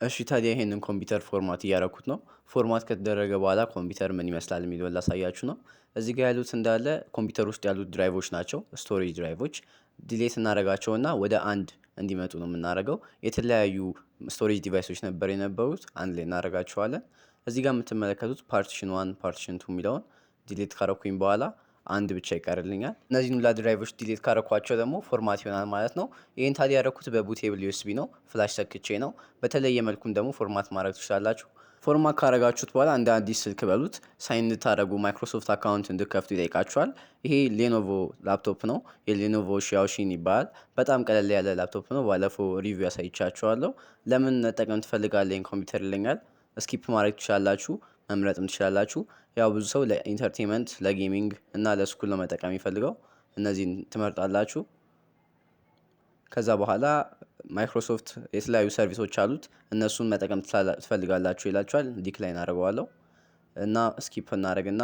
እሺ ታዲያ ይሄንን ኮምፒውተር ፎርማት እያረኩት ነው። ፎርማት ከተደረገ በኋላ ኮምፒውተር ምን ይመስላል የሚለውን ላሳያችሁ ነው። እዚህ ጋር ያሉት እንዳለ ኮምፒውተር ውስጥ ያሉት ድራይቮች ናቸው፣ ስቶሬጅ ድራይቮች። ዲሌት እናደርጋቸውና ወደ አንድ እንዲመጡ ነው የምናደርገው። የተለያዩ ስቶሬጅ ዲቫይሶች ነበር የነበሩት፣ አንድ ላይ እናደርጋቸዋለን። እዚህ ጋር የምትመለከቱት ፓርቲሽን 1 ፓርቲሽን 2 የሚለውን ዲሌት ካረኩኝ በኋላ አንድ ብቻ ይቀርልኛል። እነዚህን ሁላ ድራይቮች ዲሌት ካረኳቸው ደግሞ ፎርማት ይሆናል ማለት ነው። ይህን ታዲያ ያደረኩት በቡቴብል ዩኤስቢ ነው፣ ፍላሽ ሰክቼ ነው። በተለየ መልኩም ደግሞ ፎርማት ማድረግ ትችላላችሁ። ፎርማት ካረጋችሁት በኋላ እንደ አዲስ ስልክ በሉት ሳይን እንድታደረጉ ማይክሮሶፍት አካውንት እንድከፍቱ ይጠይቃችኋል። ይሄ ሌኖቮ ላፕቶፕ ነው፣ የሌኖቮ ሺያኦሺን ይባላል። በጣም ቀለል ያለ ላፕቶፕ ነው። ባለፈው ሪቪው ያሳይቻችኋለሁ። ለምን መጠቀም ትፈልጋለህ ኮምፒውተር ይለኛል። ስኪፕ ማድረግ ትችላላችሁ፣ መምረጥም ትችላላችሁ። ያው ብዙ ሰው ለኢንተርቴንመንት፣ ለጌሚንግ እና ለስኩል ነው መጠቀም የሚፈልገው። እነዚህን ትመርጣላችሁ። ከዛ በኋላ ማይክሮሶፍት የተለያዩ ሰርቪሶች አሉት፣ እነሱን መጠቀም ትፈልጋላችሁ ይላችኋል። ዲክላይን አደርገዋለሁ እና ስኪፕ እናደርግና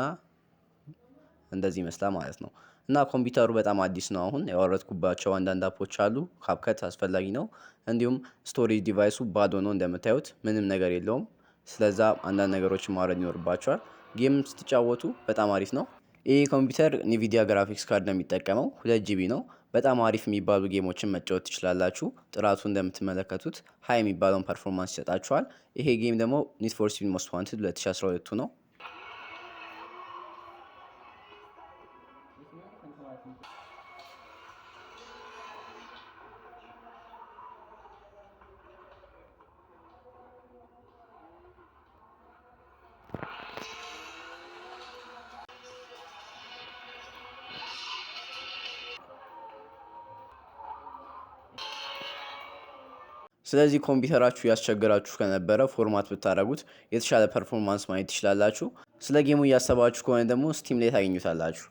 እንደዚህ ይመስላል ማለት ነው። እና ኮምፒውተሩ በጣም አዲስ ነው። አሁን ያወረድኩባቸው አንዳንድ አፖች አሉ። ካፕከት አስፈላጊ ነው። እንዲሁም ስቶሬጅ ዲቫይሱ ባዶ ነው እንደምታዩት፣ ምንም ነገር የለውም። ስለዛ አንዳንድ ነገሮችን ማውረድ ይኖርባቸዋል። ጌም ስትጫወቱ በጣም አሪፍ ነው። ይህ ኮምፒውተር ኒቪዲያ ግራፊክስ ካርድ ነው የሚጠቀመው፣ 2 ጂቢ ነው። በጣም አሪፍ የሚባሉ ጌሞችን መጫወት ትችላላችሁ። ጥራቱ እንደምትመለከቱት ሀይ የሚባለውን ፐርፎርማንስ ይሰጣችኋል። ይሄ ጌም ደግሞ ኒድ ፎር ስፒድ ሞስት ዋንትድ 2012 ነው። ስለዚህ ኮምፒውተራችሁ ያስቸገራችሁ ከነበረ ፎርማት ብታደረጉት የተሻለ ፐርፎርማንስ ማየት ትችላላችሁ። ስለ ጌሙ እያሰባችሁ ከሆነ ደግሞ ስቲም ላይ ታገኙታላችሁ።